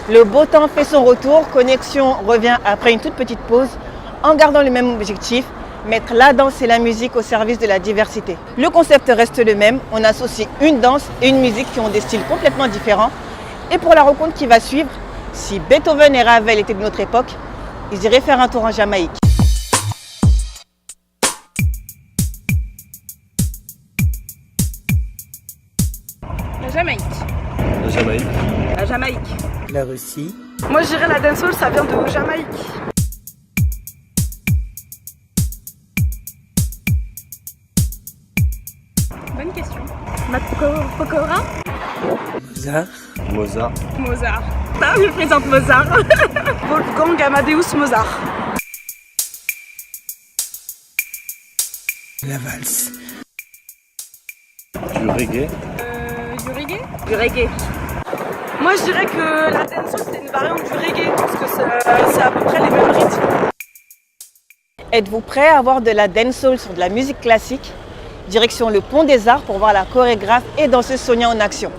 Le beau temps fait son retour, Connexion revient après une toute petite pause en gardant le même objectif, mettre la danse et la musique au service de la diversité. Le concept reste le même, on associe une danse et une musique qui ont des styles complètement différents. Et pour la rencontre qui va suivre, si Beethoven et Ravel étaient de notre époque, ils iraient faire un tour en Jamaïque. La Jamaïque. La Jamaïque. La Jamaïque. La Russie. Moi je dirais la dancehall, ça vient de Jamaïque. Bonne question. Matt Pokora. Mozart. Mozart. Mozart. Ah, je présente Mozart. Wolfgang Amadeus Mozart. La valse. Du reggae. Du reggae. Du reggae. Moi je dirais que la dancehall c'est une variante du reggae parce que c'est à peu près les mêmes rythmes. Êtes-vous prêt à avoir de la dancehall sur de la musique classique? Direction le Pont des Arts pour voir la chorégraphe et danseuse Sonia en action.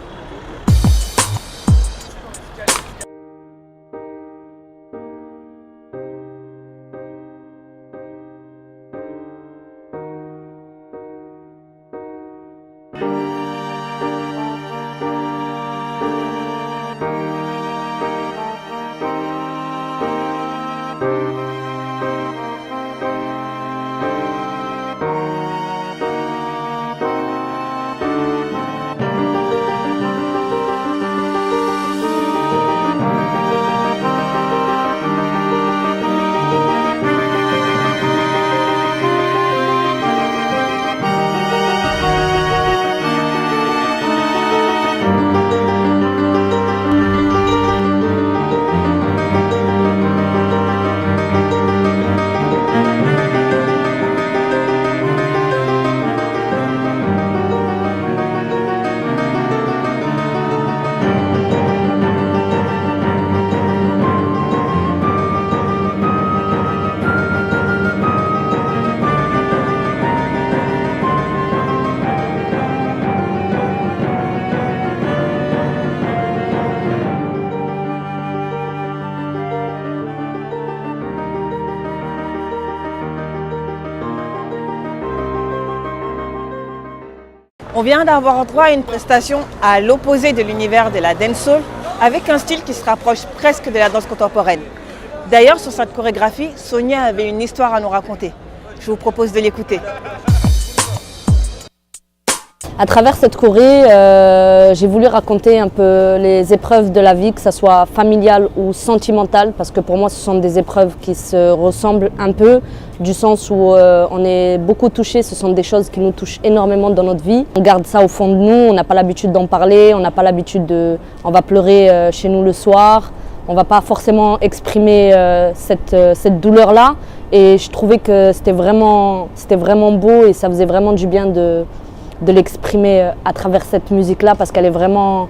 On vient d'avoir droit à une prestation à l'opposé de l'univers de la dancehall, avec un style qui se rapproche presque de la danse contemporaine. D'ailleurs, sur cette chorégraphie, Sonia avait une histoire à nous raconter. Je vous propose de l'écouter. À travers cette choré, j'ai voulu raconter un peu les épreuves de la vie, que ce soit familiale ou sentimentale, parce que pour moi ce sont des épreuves qui se ressemblent un peu, du sens où on est beaucoup touchés, ce sont des choses qui nous touchent énormément dans notre vie. On garde ça au fond de nous, on n'a pas l'habitude d'en parler, on n'a pas l'habitude de... On va pleurer chez nous le soir, on ne va pas forcément exprimer cette douleur-là. Et je trouvais que c'était vraiment beau et ça faisait vraiment du bien de l'exprimer à travers cette musique-là parce qu'elle est vraiment,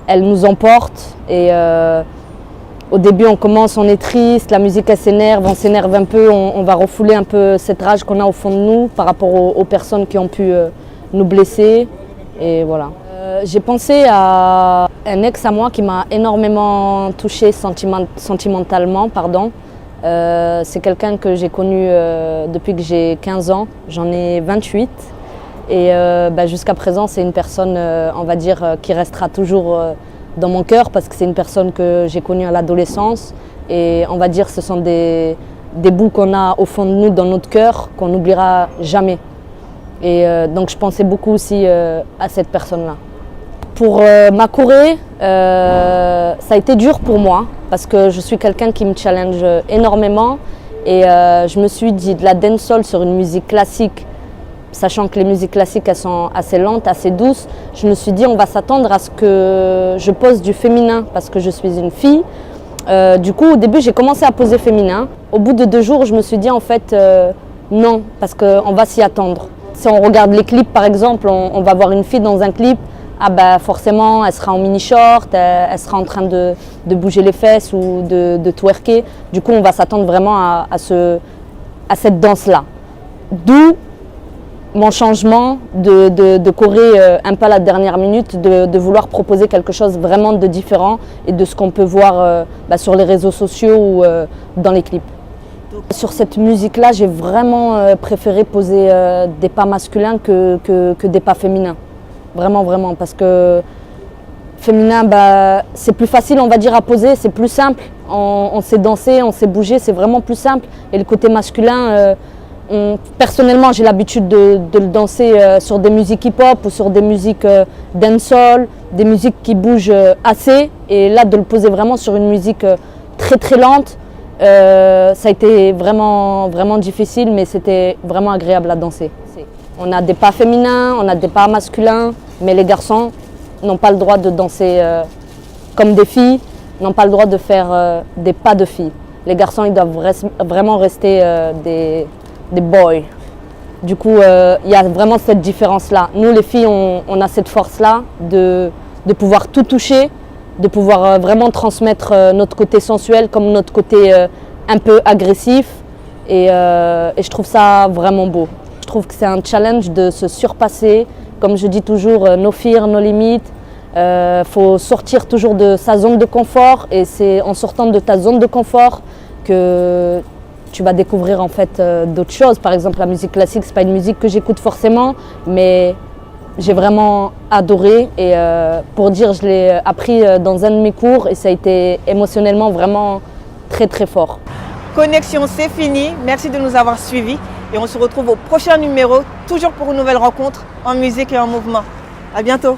elle nous emporte et au début on commence, on est triste, la musique elle s'énerve, on s'énerve un peu, on va refouler un peu cette rage qu'on a au fond de nous par rapport aux personnes qui ont pu nous blesser et voilà. J'ai pensé à un ex à moi qui m'a énormément touchée sentimentalement, pardon. C'est quelqu'un que j'ai connu depuis que j'ai 15 ans, j'en ai 28. Et jusqu'à présent, c'est une personne, on va dire, qui restera toujours dans mon cœur parce que c'est une personne que j'ai connue à l'adolescence. Et on va dire ce sont des bouts qu'on a au fond de nous, dans notre cœur, qu'on n'oubliera jamais. Et donc je pensais beaucoup aussi à cette personne-là. Pour ma choré, ça a été dur pour moi parce que je suis quelqu'un qui me challenge énormément. Et je me suis dit de la dancehall sur une musique classique, sachant que les musiques classiques elles sont assez lentes, assez douces, je me suis dit on va s'attendre à ce que je pose du féminin parce que je suis une fille. Du coup au début j'ai commencé à poser féminin. Au bout de 2 jours je me suis dit en fait non parce qu'on va s'y attendre. Si on regarde les clips par exemple, on va voir une fille dans un clip, ah bah forcément elle sera en mini-short, elle sera en train de bouger les fesses ou de twerker. Du coup on va s'attendre vraiment à cette danse-là. D'où mon changement de Corée un peu à la dernière minute, de vouloir proposer quelque chose vraiment de différent et de ce qu'on peut voir sur les réseaux sociaux ou dans les clips. Sur cette musique-là, j'ai vraiment préféré poser des pas masculins que des pas féminins. Vraiment, vraiment, parce que féminin, c'est plus facile, on va dire, à poser, c'est plus simple. On sait danser, on sait bouger, c'est vraiment plus simple. Et le côté masculin, personnellement, j'ai l'habitude de le danser sur des musiques hip-hop ou sur des musiques dancehall, des musiques qui bougent assez. Et là, de le poser vraiment sur une musique très très lente, ça a été vraiment, vraiment difficile, mais c'était vraiment agréable à danser. On a des pas féminins, on a des pas masculins, mais les garçons n'ont pas le droit de danser comme des filles, n'ont pas le droit de faire des pas de filles. Les garçons, ils doivent vraiment rester des boys. Du coup, il y a vraiment cette différence-là. Nous, les filles, on a cette force-là de pouvoir tout toucher, de pouvoir vraiment transmettre notre côté sensuel comme notre côté un peu agressif. Et je trouve ça vraiment beau. Je trouve que c'est un challenge de se surpasser. Comme je dis toujours, no fear, no limit. Faut sortir toujours de sa zone de confort et c'est en sortant de ta zone de confort que tu vas découvrir en fait d'autres choses. Par exemple, la musique classique, c'est pas une musique que j'écoute forcément, mais j'ai vraiment adoré et pour dire, je l'ai appris dans un de mes cours et ça a été émotionnellement vraiment très très fort. Connexion, c'est fini. Merci de nous avoir suivis et on se retrouve au prochain numéro, toujours pour une nouvelle rencontre en musique et en mouvement. À bientôt.